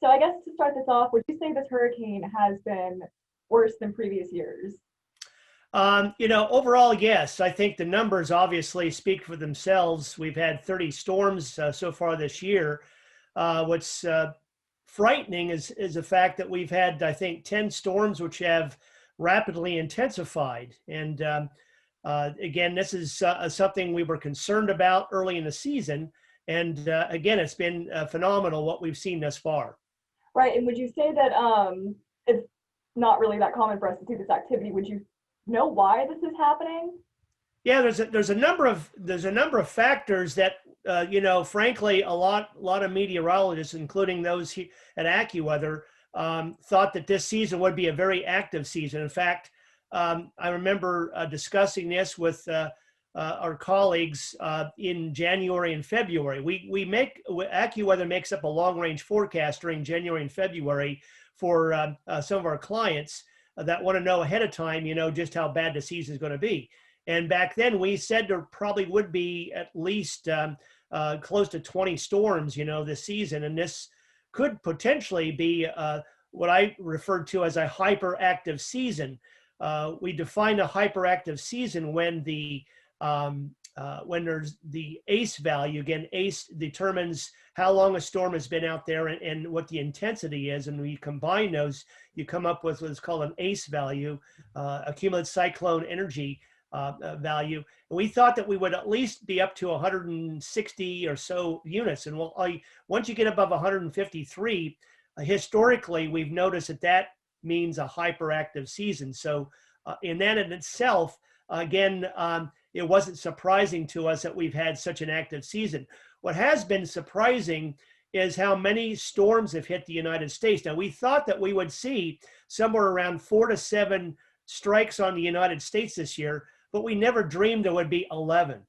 So I guess to start this off, would you say this hurricane has been worse than previous years? Overall, yes. I think the numbers obviously speak for themselves. We've had 30 storms so far this year. What's frightening is the fact that we've had, I think, 10 storms which have rapidly intensified. And again, this is something we were concerned about early in the season. And again, it's been phenomenal what we've seen thus far. Right. And would you say that it's not really that common for us to see this activity? Would you know why this is happening? Yeah, there's a number of factors that frankly, a lot of meteorologists, including those at AccuWeather, thought that this season would be a very active season. In fact, I remember discussing this with our colleagues in January and February. AccuWeather makes up a long range forecast during January and February for some of our clients that want to know ahead of time, just how bad the season is going to be. And back then we said there probably would be at least close to 20 storms, this season. And this could potentially be what I referred to as a hyperactive season. We define a hyperactive season when there's the ACE value. Again, ACE determines how long a storm has been out there and what the intensity is. And when you combine those, you come up with what's called an ACE value, accumulated cyclone energy value. And we thought that we would at least be up to 160 or so units. And once you get above 153, historically, we've noticed that means a hyperactive season. So in that in itself, again, it wasn't surprising to us that we've had such an active season. What has been surprising is how many storms have hit the United States. Now, we thought that we would see somewhere around 4 to 7 strikes on the United States this year, but we never dreamed there would be 11.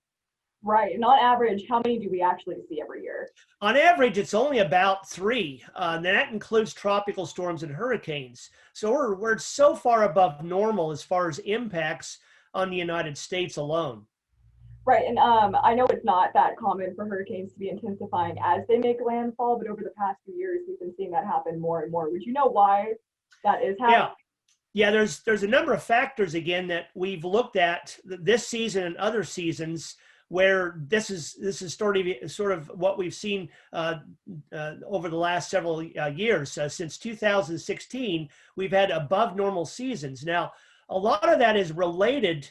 Right. And on average, how many do we actually see every year? On average, it's only about 3. And that includes tropical storms and hurricanes. So we're so far above normal as far as impacts on the United States alone. Right. And I know it's not that common for hurricanes to be intensifying as they make landfall, but over the past few years, we've been seeing that happen more and more. Would you know why that is happening? Yeah, there's a number of factors, again, that we've looked at this season and other seasons where this is sort of what we've seen over the last several years. Since 2016, we've had above normal seasons. Now, a lot of that is related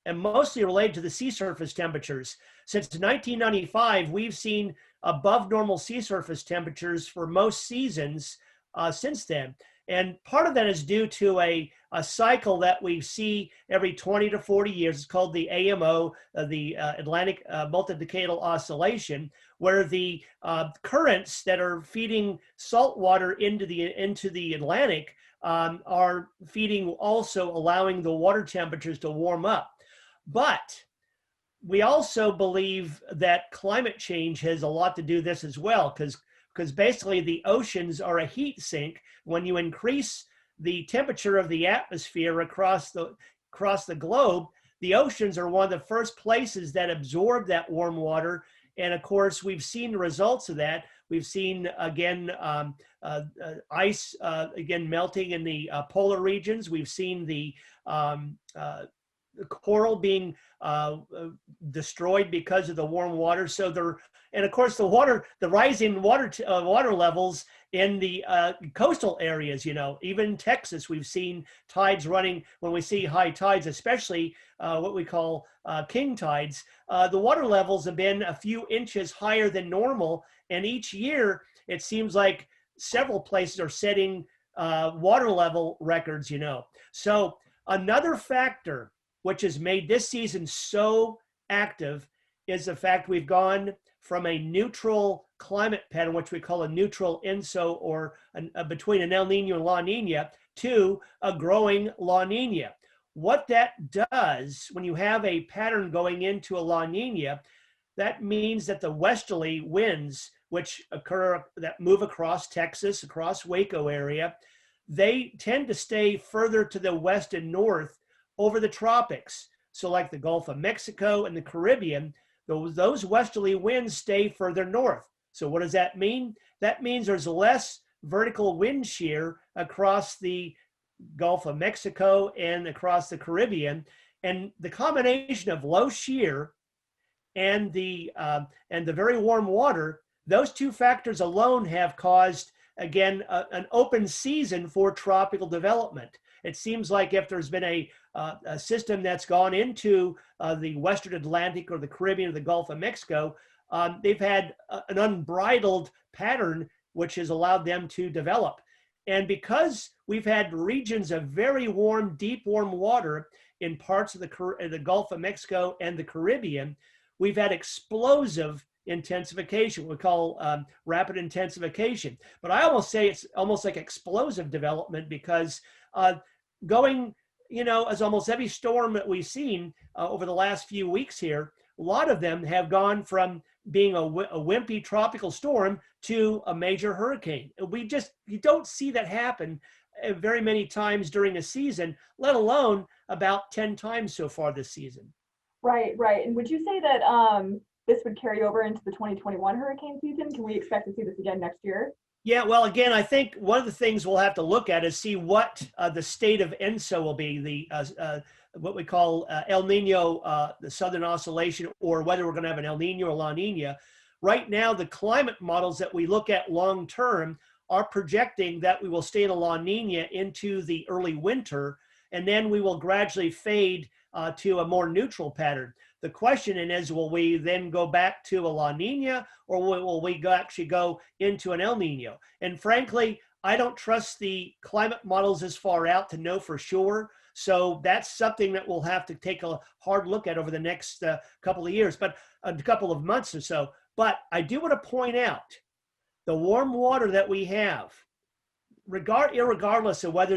and mostly related to the sea surface temperatures. Since 1995, we've seen above normal sea surface temperatures for most seasons since then. And part of that is due to a cycle that we see every 20 to 40 years. It's called the AMO, the Atlantic Multidecadal Oscillation, where the currents that are feeding salt water into the Atlantic are feeding, also allowing the water temperatures to warm up. But we also believe that climate change has a lot to do with this as well, because basically the oceans are a heat sink. When you increase the temperature of the atmosphere across the globe, the oceans are one of the first places that absorb that warm water. And of course, we've seen the results of that. We've seen, again, ice, again, melting in the polar regions. We've seen the coral being destroyed because of the warm water. And of course, the rising water levels in the coastal areas. Even Texas, we've seen tides running. When we see high tides, especially what we call king tides, the water levels have been a few inches higher than normal. And each year, it seems like several places are setting water level records. So another factor which has made this season so active is the fact we've gone from a neutral climate pattern, which we call a neutral ENSO, or between an El Nino and La Nina, to a growing La Nina. What that does, when you have a pattern going into a La Nina, that means that the westerly winds, which move across Texas, across Waco area, they tend to stay further to the west and north over the tropics. So like the Gulf of Mexico and the Caribbean, those westerly winds stay further north. So what does that mean? That means there's less vertical wind shear across the Gulf of Mexico and across the Caribbean. And the combination of low shear and the very warm water, those two factors alone have caused, again, an open season for tropical development. It seems like if there's been a system that's gone into the Western Atlantic or the Caribbean or the Gulf of Mexico, they've had an unbridled pattern which has allowed them to develop. And because we've had regions of very warm, deep warm water in parts of the Gulf of Mexico and the Caribbean, we've had explosive intensification, we call rapid intensification. But I almost say it's almost like explosive development, because going, as almost every storm that we've seen over the last few weeks here, a lot of them have gone from being a wimpy tropical storm to a major hurricane. You don't see that happen very many times during a season, let alone about 10 times so far this season. Right. And would you say that this would carry over into the 2021 hurricane season? Can we expect to see this again next year? Yeah, well, again, I think one of the things we'll have to look at is see what the state of ENSO will be, the what we call El Nino, the Southern Oscillation, or whether we're going to have an El Nino or La Nina. Right now, the climate models that we look at long term are projecting that we will stay in a La Nina into the early winter, and then we will gradually fade to a more neutral pattern. The question is, will we then go back to a La Nina, or will we actually go into an El Nino? And frankly, I don't trust the climate models as far out to know for sure. So that's something that we'll have to take a hard look at over the next couple of years, but a couple of months or so. But I do want to point out the warm water that we have, irregardless of whether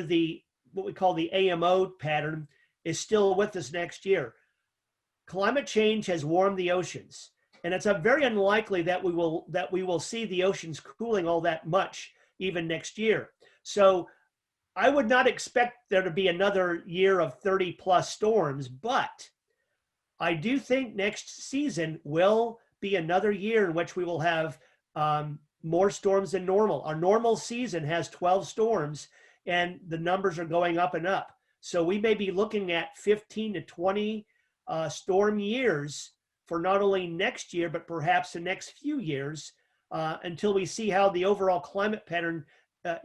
what we call the AMO pattern is still with us next year. Climate change has warmed the oceans, and it's very unlikely that we will see the oceans cooling all that much even next year. So I would not expect there to be another year of 30 plus storms, but I do think next season will be another year in which we will have more storms than normal. Our normal season has 12 storms, and the numbers are going up and up. So we may be looking at 15 to 20 storm years for not only next year, but perhaps the next few years until we see how the overall climate pattern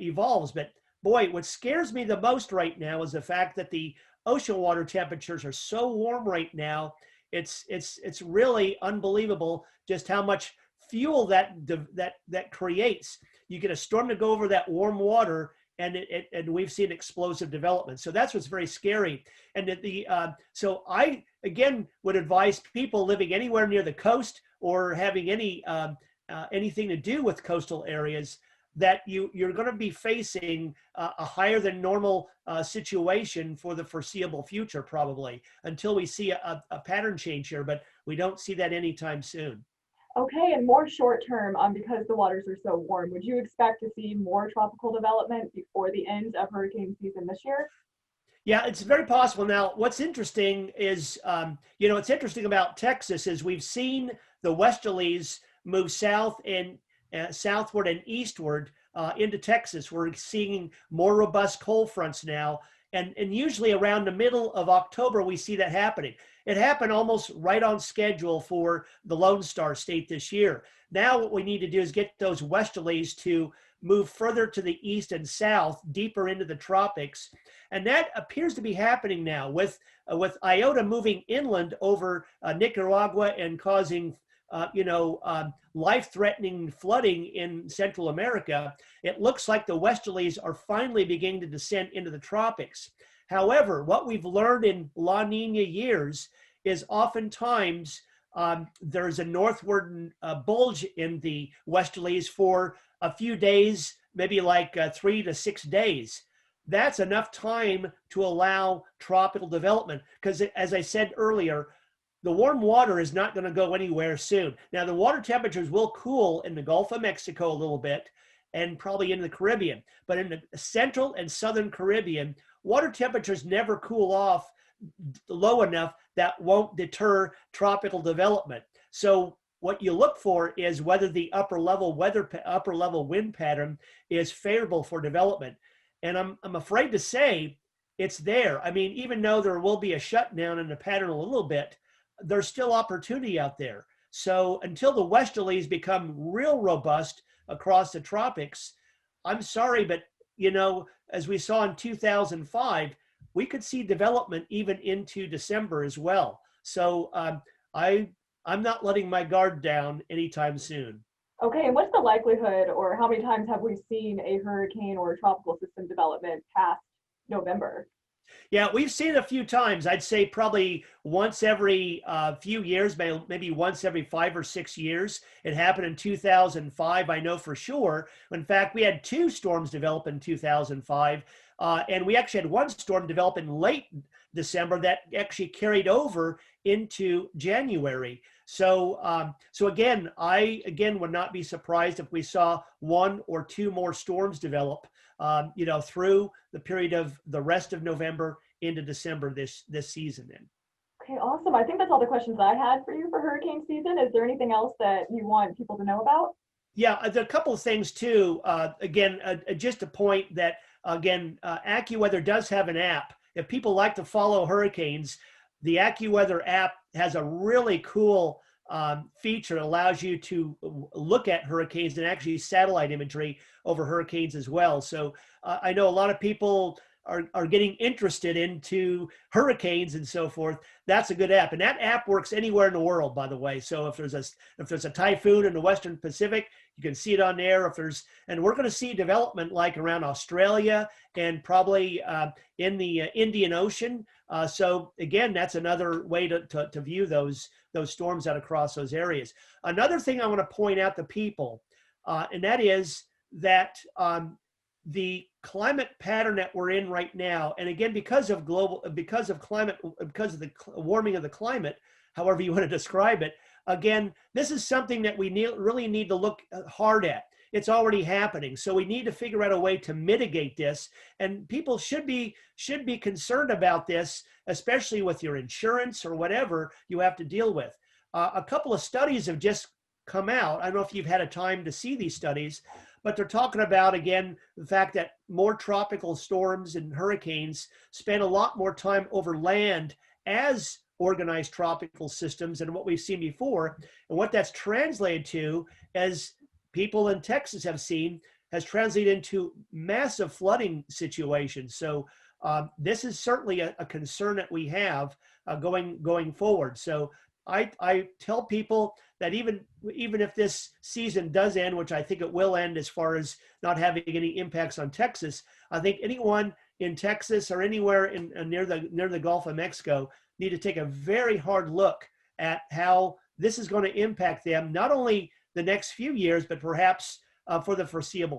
evolves. But boy, what scares me the most right now is the fact that the ocean water temperatures are so warm right now. It's really unbelievable just how much fuel that creates. You get a storm to go over that warm water, and we've seen explosive development. So that's what's very scary. And so I again would advise people living anywhere near the coast or having anything to do with coastal areas that you're going to be facing a higher than normal situation for the foreseeable future, probably, until we see a pattern change here. But we don't see that anytime soon. Okay, and more short term, because the waters are so warm, would you expect to see more tropical development before the end of hurricane season this year? Yeah, it's very possible. Now, what's interesting is, what's interesting about Texas is we've seen the westerlies move south and southward and eastward into Texas. We're seeing more robust cold fronts now. And usually around the middle of October, we see that happening. It happened almost right on schedule for the Lone Star State this year. Now what we need to do is get those westerlies to move further to the east and south, deeper into the tropics. And that appears to be happening now with Iota moving inland over Nicaragua and causing life-threatening flooding in Central America. It looks like the westerlies are finally beginning to descend into the tropics. However, what we've learned in La Nina years is oftentimes there's a northward bulge in the westerlies for a few days, maybe like 3 to 6 days. That's enough time to allow tropical development, because as I said earlier, the warm water is not going to go anywhere soon. Now, the water temperatures will cool in the Gulf of Mexico a little bit and probably in the Caribbean. But in the central and southern Caribbean, water temperatures never cool off low enough that won't deter tropical development. So what you look for is whether the upper level wind pattern is favorable for development. And I'm afraid to say it's there. I mean, even though there will be a shutdown in the pattern a little bit, there's still opportunity out there. So until the westerlies become real robust across the tropics, I'm sorry, but as we saw in 2005, we could see development even into December as well. So I'm not letting my guard down anytime soon. Okay, and what's the likelihood, or how many times have we seen a hurricane or a tropical system development past November? Yeah, we've seen it a few times. I'd say probably once every few years, maybe once every 5 or 6 years. It happened in 2005, I know for sure. In fact, we had 2 storms develop in 2005, and we actually had one storm develop in late December that actually carried over into January. So, I would not be surprised if we saw 1 or 2 more storms develop, through the period of the rest of November into December this season. Then. Okay, awesome. I think that's all the questions I had for you for hurricane season. Is there anything else that you want people to know about? Yeah, there are a couple of things too. Just a point that AccuWeather does have an app. If people like to follow hurricanes, the AccuWeather app has a really cool feature that allows you to look at hurricanes and actually satellite imagery over hurricanes as well. So I know a lot of people are getting interested into hurricanes and so forth. That's a good app, and that app works anywhere in the world, by the way. So if there's a typhoon in the Western Pacific, you can see it on there. And we're going to see development like around Australia and probably in the Indian Ocean. So again, that's another way to view those storms out across those areas. Another thing I want to point out to people, and that is that the climate pattern that we're in right now, and again, because of the warming of the climate, however you want to describe it, again, this is something that we really need to look hard at. It's already happening, so we need to figure out a way to mitigate this. And people should be concerned about this, especially with your insurance or whatever you have to deal with. A couple of studies have just come out. I don't know if you've had a time to see these studies, but they're talking about, again, the fact that more tropical storms and hurricanes spend a lot more time over land as organized tropical systems than what we've seen before. And what that's translated to, as people in Texas have seen, has translated into massive flooding situations. So this is certainly a concern that we have going forward. So I tell people that even if this season does end, which I think it will end as far as not having any impacts on Texas, I think anyone in Texas or anywhere near the Gulf of Mexico need to take a very hard look at how this is going to impact them, not only the next few years, but perhaps for the foreseeable